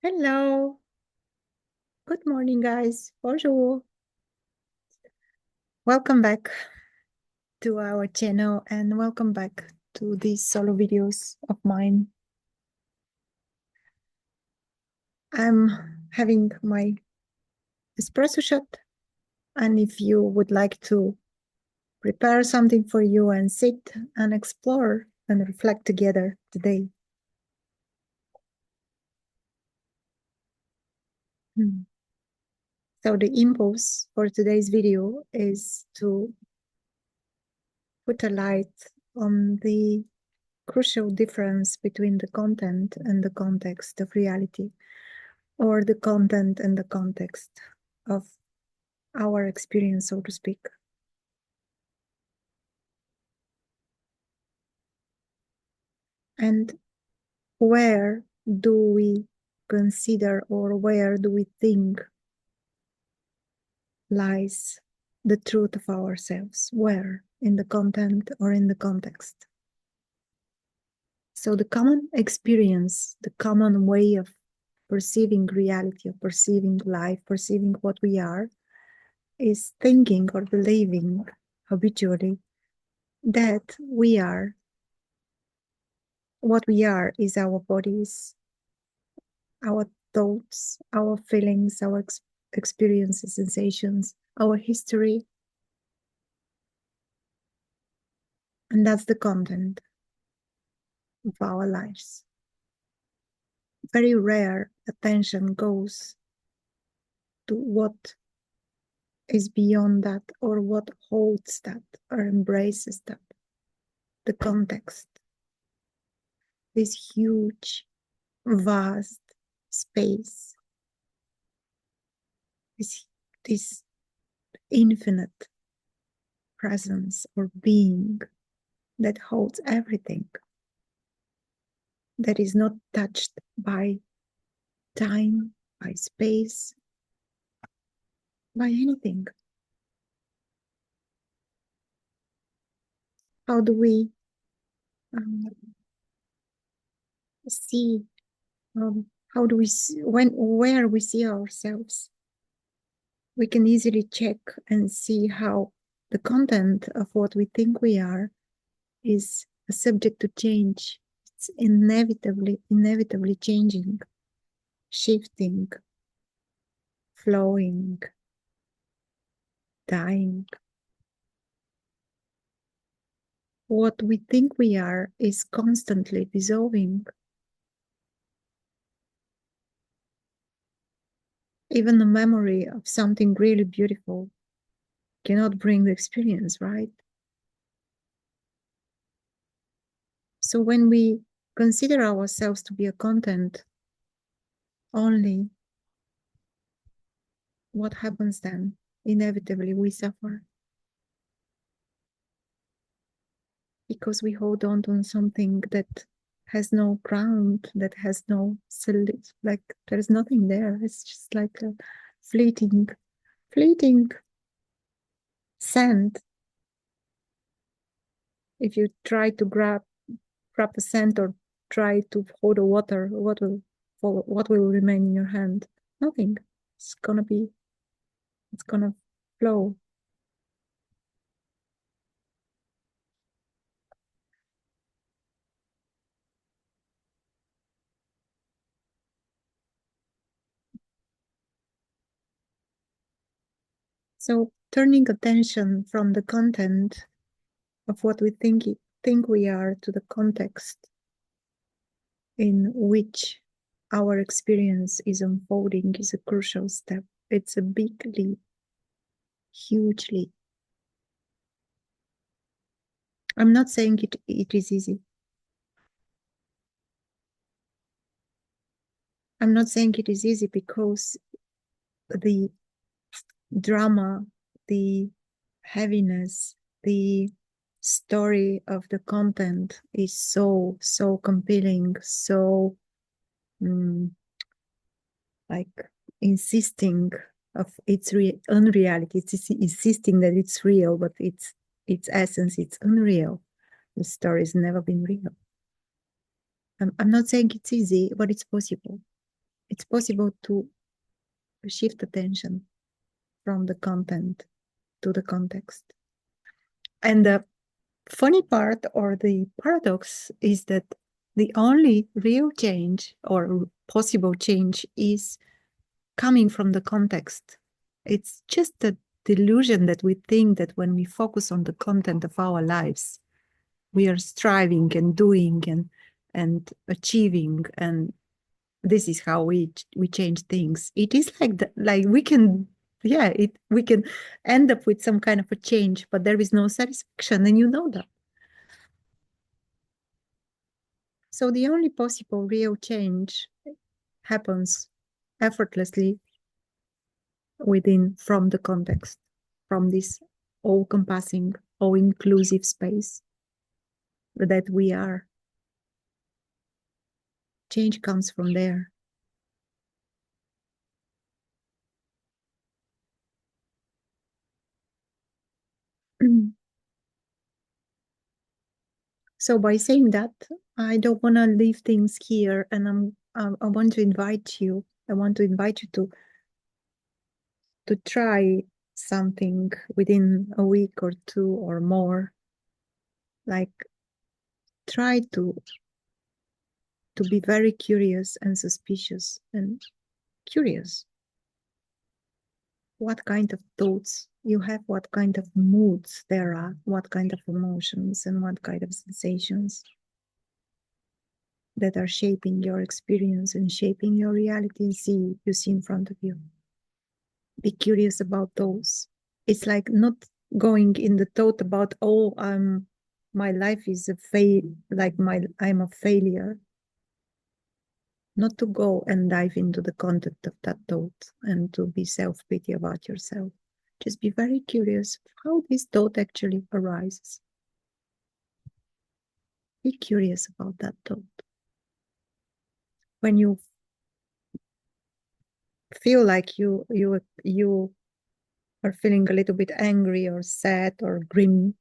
Hello. Good morning, guys. Bonjour. Welcome back to our channel and welcome back to these solo videos of mine. I'm having my espresso shot, and if you would like to prepare something for you and sit and explore and reflect together today. So the impulse for today's video is to put a light on the crucial difference between the content and the context of reality, or the content and the context of our experience, so to speak. And where do we consider, or where do we think lies the truth of ourselves? Where? In the content or in the context? So the common experience, the common way of perceiving reality, of perceiving life, perceiving what we are, is thinking or believing habitually that we are, what we are is our bodies, our thoughts, our feelings, our experiences, sensations, our history. And that's the content of our lives. Very rare attention goes to what is beyond that, or what holds that, or embraces that. The context, this huge, vast space, this infinite presence or being that holds everything, that is not touched by time, by space, by anything. How do we see, how do we see, where we see ourselves? We can easily check and see how the content of what we think we are is subject to change. It's inevitably changing, shifting, flowing, dying. What we think we are is constantly dissolving. Even the memory of something really beautiful cannot bring the experience, right? So when we consider ourselves to be a content only, what happens then? Inevitably, we suffer. Because we hold on to something that has no ground, that has no solid, like there's nothing there. It's just like a fleeting sand. If you try to grab a sand or try to hold the water, what will remain in your hand? Nothing. It's gonna flow. So turning attention from the content of what we think we are to the context in which our experience is unfolding is a crucial step. It's a big leap, huge leap. I'm not saying it is easy. I'm not saying it is easy because the drama, the heaviness, the story of the content is so compelling, so like insisting of its unreality. It's insisting that it's real, but its essence, it's unreal. The story has never been real. I'm not saying it's easy, but it's possible. it's possible to shift attention from the content to the context. And the funny part or the paradox is that the only real change or possible change is coming from the context. It's just a delusion that we think that when we focus on the content of our lives, we are striving and doing and achieving, and this is how we change things. It is like that, like we can, yeah, we can end up with some kind of a change, but there is no satisfaction, and you know that. So the only possible real change happens effortlessly within, from the context, from this all-compassing, all-inclusive space that we are. Change comes from there. So by saying that, I don't want to leave things here, and I want to invite you. I want to invite you to try something within a week or two or more. Like, try to be very curious and suspicious and curious. What kind of thoughts you have, what kind of moods there are, what kind of emotions and what kind of sensations that are shaping your experience and shaping your reality you see in front of you. Be curious about those. It's like not going in the thought about, oh, my life is I'm a failure. Not to go and dive into the content of that thought and to be self-pity about yourself. Just be very curious how this thought actually arises. Be curious about that thought. When you feel like you are feeling a little bit angry or sad or grim,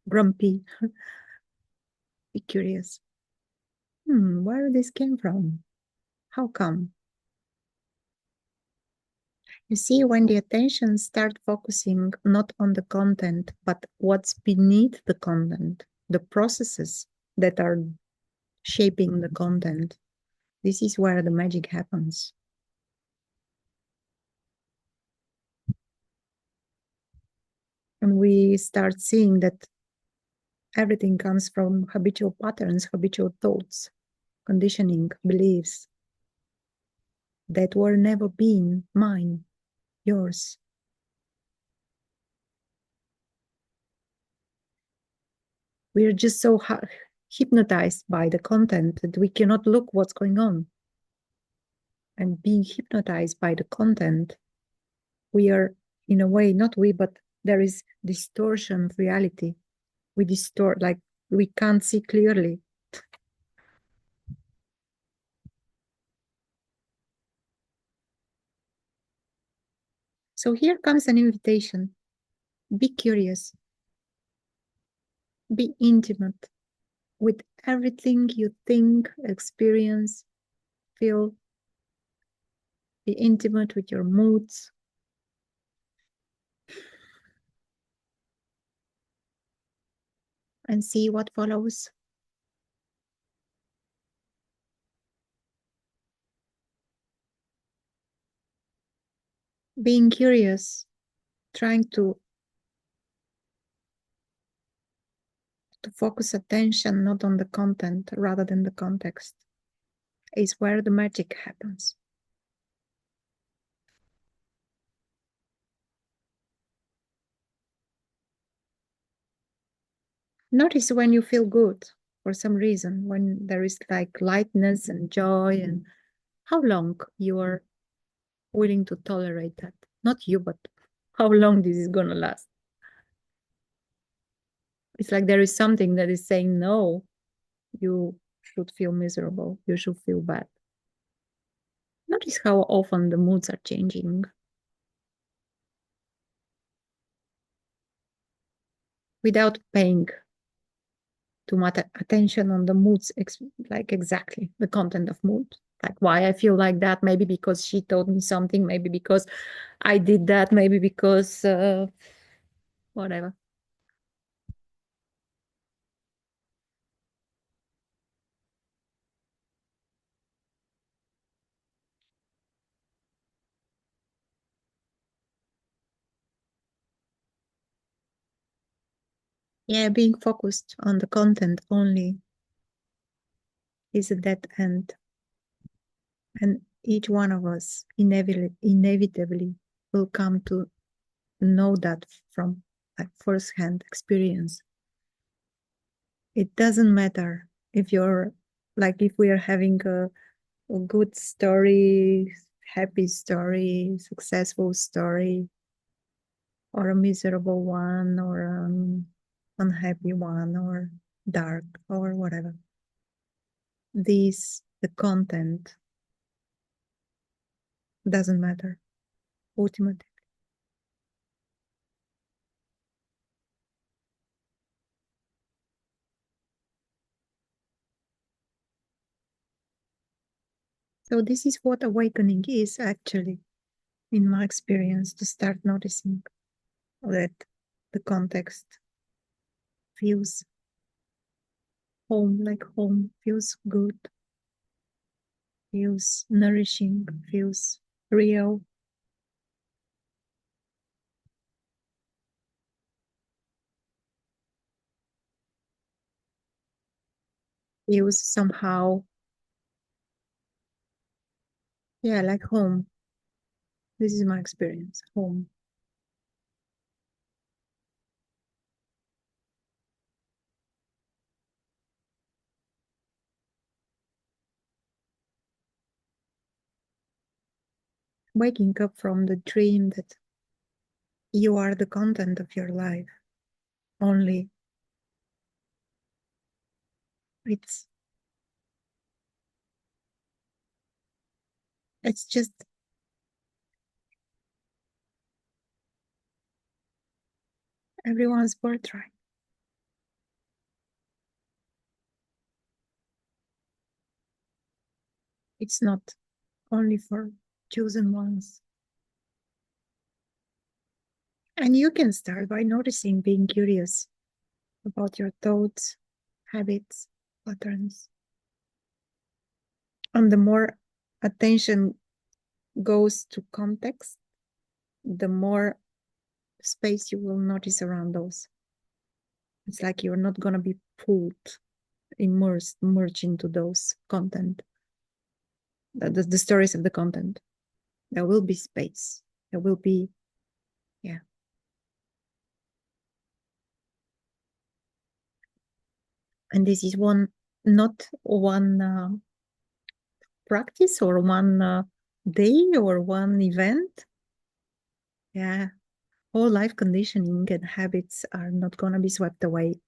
grumpy, be curious. Where this came from? How come? You see, when the attention starts focusing not on the content, but what's beneath the content, the processes that are shaping the content, this is where the magic happens. And we start seeing that everything comes from habitual patterns, habitual thoughts, conditioning, beliefs that were never been mine, yours. We are just so hypnotized by the content that we cannot look what's going on. And being hypnotized by the content, we are, in a way, not we, but there is distortion of reality. We distort, like we can't see clearly. So here comes an invitation. Be curious. Be intimate with everything you think, experience, feel. Be intimate with your moods. And see what follows. Being curious, trying to focus attention not on the content rather than the context, is where the magic happens. Notice when you feel good for some reason, when there is like lightness and joy, and how long you are willing to tolerate that. Not you, but how long this is gonna last. It's like there is something that is saying, no, you should feel miserable. You should feel bad. Notice how often the moods are changing. Without paying too much attention on the moods, like exactly the content of mood. Like why I feel like that, maybe because she told me something, maybe because I did that, maybe because whatever. Yeah, being focused on the content only is a dead end. And each one of us inevitably will come to know that from like first-hand experience. It doesn't matter if you're like, if we are having a good story, happy story, successful story, or a miserable one, or an unhappy one, or dark, or whatever. The content doesn't matter ultimately. So this is what awakening is actually, in my experience, to start noticing that the context feels home, like home, feels good, feels nourishing, feels real. Feels somehow, yeah, like home. This is my experience, home. Waking up from the dream that you are the content of your life only. It's it's just everyone's birthright. It's not only for chosen ones. And you can start by noticing, being curious about your thoughts, habits, patterns. And the more attention goes to context, the more space you will notice around those. It's like you're not going to be pulled, immersed, merged into those content, the stories of the content. There will be space. There will be, yeah. And this is not one practice or one day or one event. Yeah. All life conditioning and habits are not going to be swept away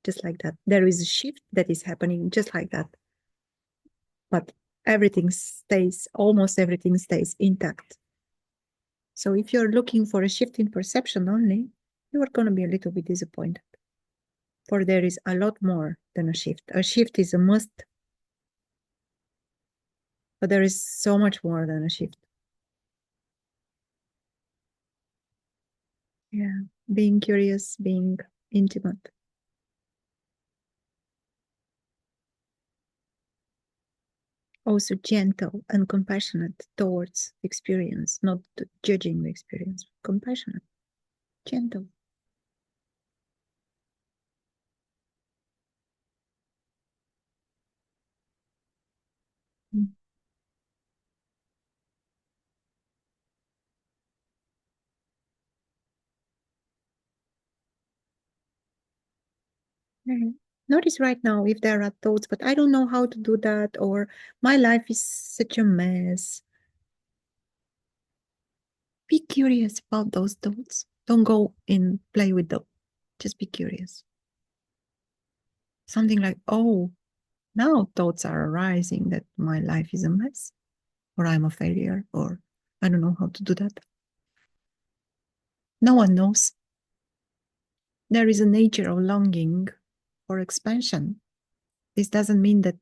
just like that. There is a shift that is happening just like that. But almost everything stays intact. So if you're looking for a shift in perception only, you are going to be a little bit disappointed. For there is a lot more than a shift. A shift is a must, but there is so much more than a shift. Yeah, being curious, being intimate. Also gentle and compassionate towards experience, not judging the experience. Compassionate, gentle. Mm. Yeah. Notice right now if there are thoughts, but I don't know how to do that, or my life is such a mess. Be curious about those thoughts. Don't go and play with them. Just be curious. Something like, oh, now thoughts are arising that my life is a mess, or I'm a failure, or I don't know how to do that. No one knows. There is a nature of longing for expansion. This doesn't mean that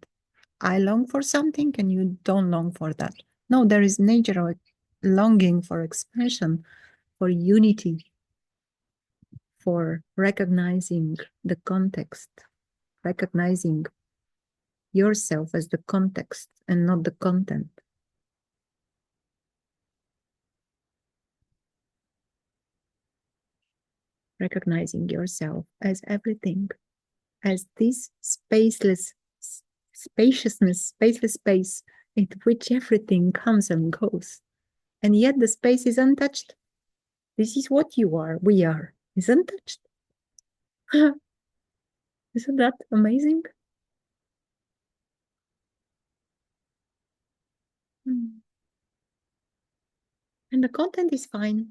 I long for something and you don't long for that. No, there is natural longing for expression, for unity, for recognizing the context, recognizing yourself as the context and not the content. Recognizing yourself as everything, as this spaceless spaciousness, spaceless space in which everything comes and goes. And yet the space is untouched. This is what you are, we are, is untouched. Isn't that amazing? And the content is fine.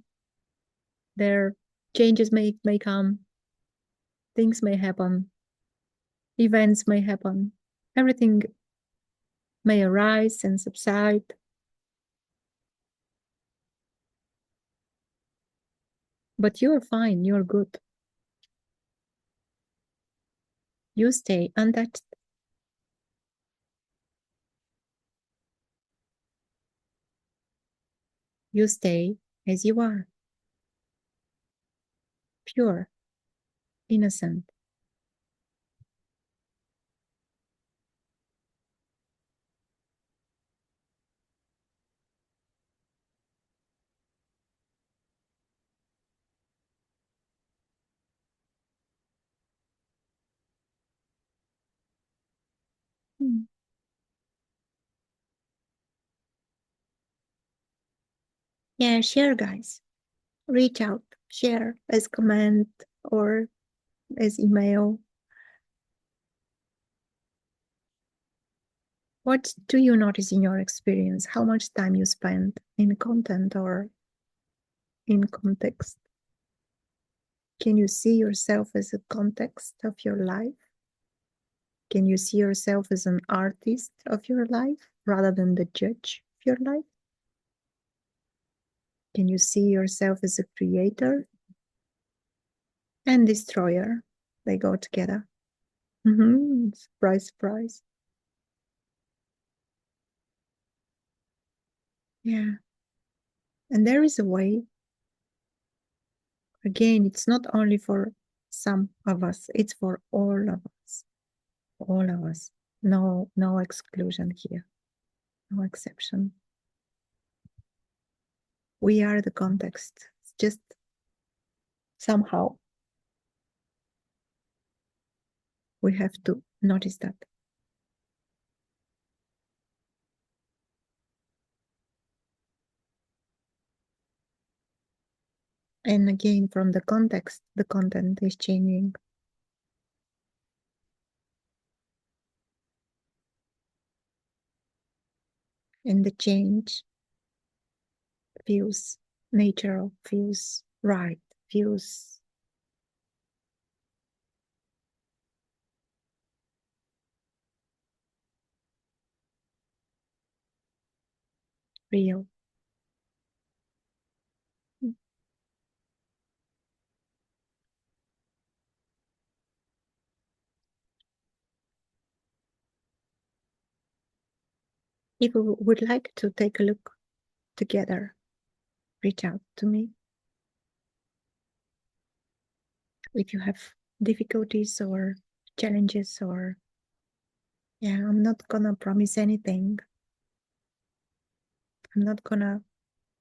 There changes may come, things may happen, events may happen, everything may arise and subside. But you're fine, you're good. You stay untouched. You stay as you are. Pure, innocent. Yeah, share, guys. Reach out, share as comment or as email. What do you notice in your experience? How much time you spend in content or in context? Can you see yourself as a context of your life? Can you see yourself as an artist of your life rather than the judge of your life? Can you see yourself as a creator and destroyer? They go together. Surprise, surprise. Yeah. And there is a way. Again, it's not only for some of us, it's for all of us. All of us. No exclusion here. No exception. We are the context. It's just somehow we have to notice that. And again, from the context, the content is changing. And the change feels natural, feels right, feels real. If you would like to take a look together, reach out to me. If you have difficulties or challenges or yeah, I'm not gonna promise anything. I'm not gonna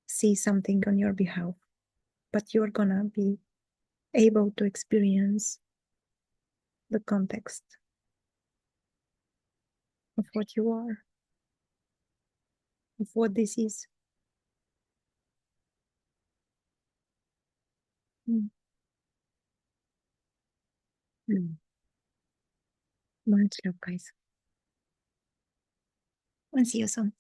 see something on your behalf, but you're gonna be able to experience the context of what you are, of what this is. Mm. Mm. Much love, guys. And see you soon.